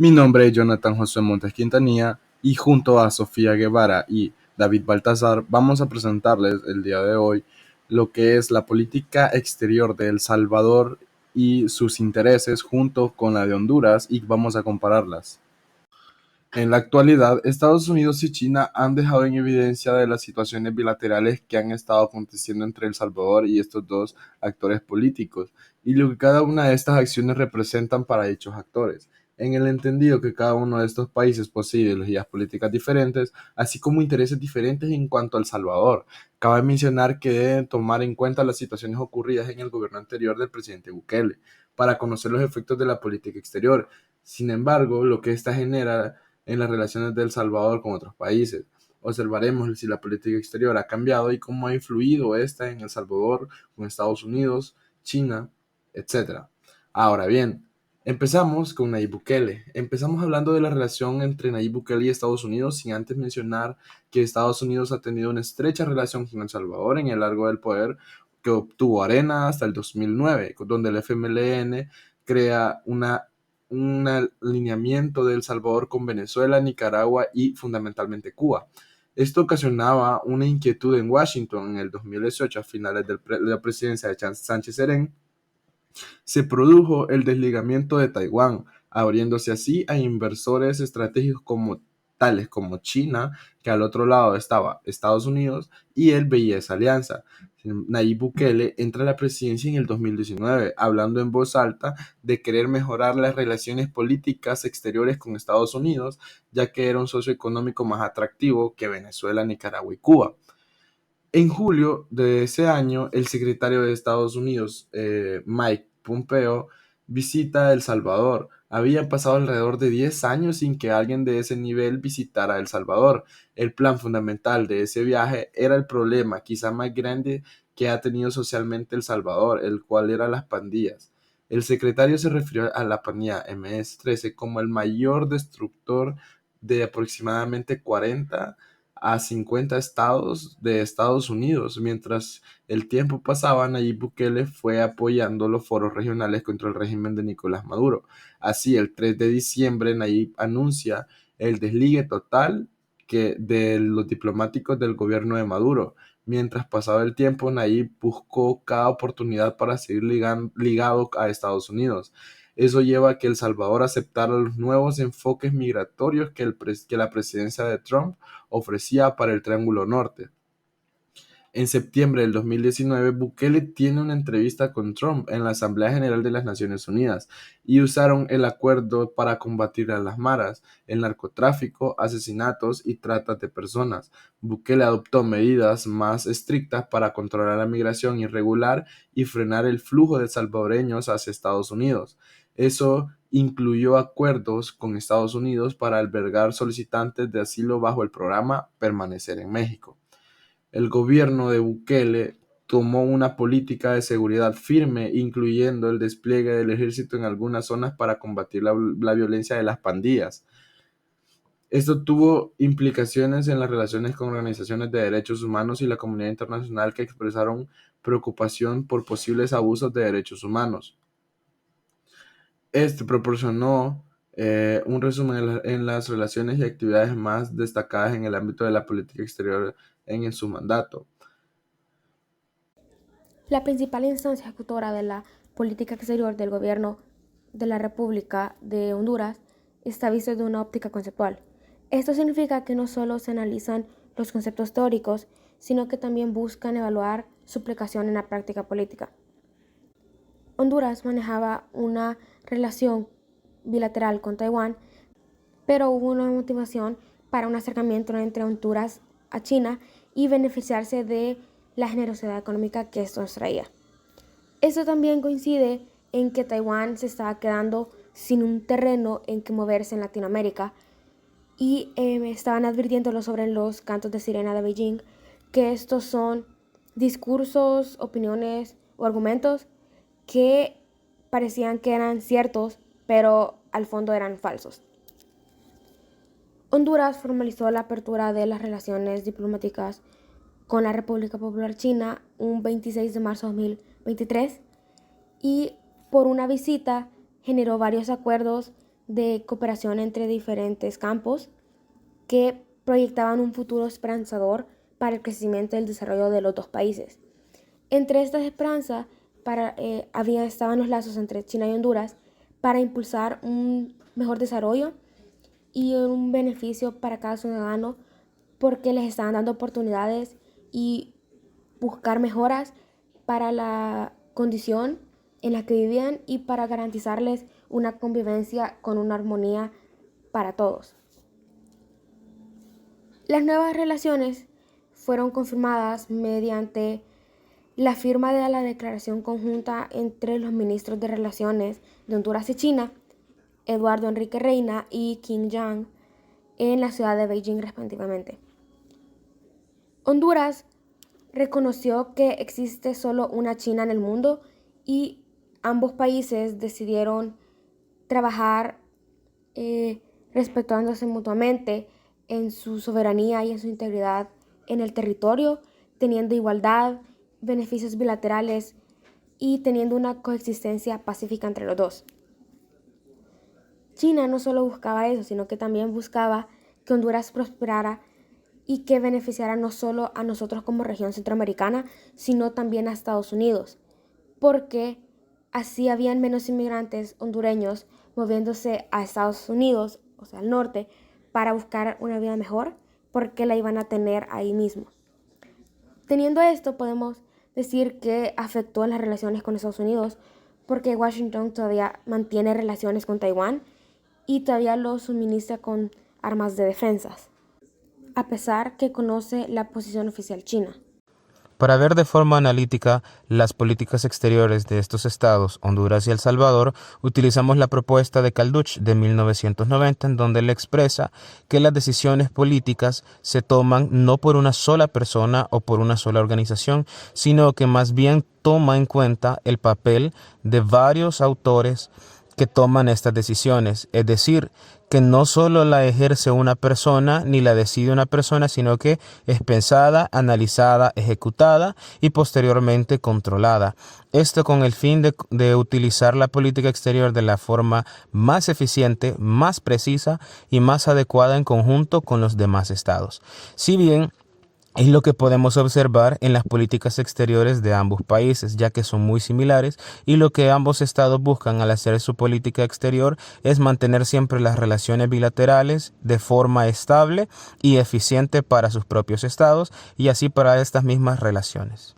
Mi nombre es Jonathan José Montes Quintanilla y junto a Sofía Guevara y David Baltazar vamos a presentarles el día de hoy lo que es la política exterior de El Salvador y sus intereses junto con la de Honduras y vamos a compararlas. En la actualidad, Estados Unidos y China han dejado en evidencia de las situaciones bilaterales que han estado aconteciendo entre El Salvador y estos dos actores políticos, y lo que cada una de estas acciones representan para dichos actores, en el entendido que cada uno de estos países posee ideologías políticas diferentes, así como intereses diferentes en cuanto a El Salvador. Cabe mencionar que deben tomar en cuenta las situaciones ocurridas en el gobierno anterior del presidente Bukele, para conocer los efectos de la política exterior. Sin embargo, lo que ésta genera en las relaciones de El Salvador con otros países. Observaremos si la política exterior ha cambiado y cómo ha influido esta en El Salvador, con Estados Unidos, China, etc. Ahora bien, empezamos con Nayib Bukele. Empezamos hablando de la relación entre Nayib Bukele y Estados Unidos, sin antes mencionar que Estados Unidos ha tenido una estrecha relación con El Salvador en el largo del poder que obtuvo Arena hasta el 2009, donde el FMLN crea un alineamiento de El Salvador con Venezuela, Nicaragua y fundamentalmente Cuba. Esto ocasionaba una inquietud en Washington en el 2018, a finales de la presidencia de Sánchez Serén. Se produjo el desligamiento de Taiwán, abriéndose así a inversores estratégicos tales como China, que al otro lado estaba Estados Unidos, y él veía esa alianza. Nayib Bukele entra a la presidencia en el 2019, hablando en voz alta de querer mejorar las relaciones políticas exteriores con Estados Unidos, ya que era un socio económico más atractivo que Venezuela, Nicaragua y Cuba. En julio de ese año, el secretario de Estados Unidos, Mike Pompeo, visita El Salvador. Habían pasado alrededor de 10 años sin que alguien de ese nivel visitara El Salvador. El plan fundamental de ese viaje era el problema quizá más grande que ha tenido socialmente El Salvador, el cual era las pandillas. El secretario se refirió a la pandilla MS-13 como el mayor destructor de aproximadamente 40 a 50 estados de Estados Unidos. Mientras el tiempo pasaba, Nayib Bukele fue apoyando los foros regionales contra el régimen de Nicolás Maduro. Así, el 3 de diciembre, Nayib anuncia el desligue total de los diplomáticos del gobierno de Maduro. Mientras pasaba el tiempo, Nayib buscó cada oportunidad para seguir ligado a Estados Unidos. Eso lleva a que El Salvador aceptara los nuevos enfoques migratorios que la presidencia de Trump ofrecía para el Triángulo Norte. En septiembre del 2019, Bukele tiene una entrevista con Trump en la Asamblea General de las Naciones Unidas y usaron el acuerdo para combatir a las maras, el narcotráfico, asesinatos y trata de personas. Bukele adoptó medidas más estrictas para controlar la migración irregular y frenar el flujo de salvadoreños hacia Estados Unidos. Eso incluyó acuerdos con Estados Unidos para albergar solicitantes de asilo bajo el programa Permanecer en México. El gobierno de Bukele tomó una política de seguridad firme, incluyendo el despliegue del ejército en algunas zonas para combatir la violencia de las pandillas. Esto tuvo implicaciones en las relaciones con organizaciones de derechos humanos y la comunidad internacional que expresaron preocupación por posibles abusos de derechos humanos. Este proporcionó un resumen en las relaciones y actividades más destacadas en el ámbito de la política exterior en su mandato. La principal instancia ejecutora de la política exterior del gobierno de la República de Honduras está vista desde una óptica conceptual. Esto significa que no solo se analizan los conceptos teóricos, sino que también buscan evaluar su aplicación en la práctica política. Honduras manejaba una relación bilateral con Taiwán, pero hubo una motivación para un acercamiento entre Honduras a China y beneficiarse de la generosidad económica que esto nos traía. Esto también coincide en que Taiwán se estaba quedando sin un terreno en que moverse en Latinoamérica y estaban advirtiéndolo sobre los cantos de sirena de Beijing, que estos son discursos, opiniones o argumentos que parecían que eran ciertos, pero al fondo eran falsos. Honduras formalizó la apertura de las relaciones diplomáticas con la República Popular China un 26 de marzo de 2023 y por una visita generó varios acuerdos de cooperación entre diferentes campos que proyectaban un futuro esperanzador para el crecimiento y el desarrollo de los dos países. Entre estas esperanzas estaban los lazos entre China y Honduras para impulsar un mejor desarrollo y un beneficio para cada ciudadano, porque les estaban dando oportunidades y buscar mejoras para la condición en la que vivían y para garantizarles una convivencia con una armonía para todos. Las nuevas relaciones fueron confirmadas mediante la firma de la declaración conjunta entre los ministros de Relaciones de Honduras y China, Eduardo Enrique Reina y Qin Gang, en la ciudad de Beijing respectivamente. Honduras reconoció que existe solo una China en el mundo y ambos países decidieron trabajar respetándose mutuamente en su soberanía y en su integridad en el territorio, teniendo igualdad, beneficios bilaterales y teniendo una coexistencia pacífica entre los dos. China no solo buscaba eso, sino que también buscaba que Honduras prosperara y que beneficiara no solo a nosotros como región centroamericana, sino también a Estados Unidos, porque así habían menos inmigrantes hondureños moviéndose a Estados Unidos, o sea, al norte, para buscar una vida mejor, porque la iban a tener ahí mismo. Teniendo esto, podemos decir que afectó las relaciones con Estados Unidos, porque Washington todavía mantiene relaciones con Taiwán y todavía lo suministra con armas de defensa, a pesar que conoce la posición oficial china. Para ver de forma analítica las políticas exteriores de estos estados, Honduras y El Salvador, utilizamos la propuesta de Calduch de 1990, en donde él expresa que las decisiones políticas se toman no por una sola persona o por una sola organización, sino que más bien toma en cuenta el papel de varios autores que toman estas decisiones, es decir, que no solo la ejerce una persona ni la decide una persona, sino que es pensada, analizada, ejecutada y posteriormente controlada. Esto con el fin de utilizar la política exterior de la forma más eficiente, más precisa y más adecuada en conjunto con los demás estados. Si bien es lo que podemos observar en las políticas exteriores de ambos países, ya que son muy similares, y lo que ambos estados buscan al hacer su política exterior es mantener siempre las relaciones bilaterales de forma estable y eficiente para sus propios estados y así para estas mismas relaciones.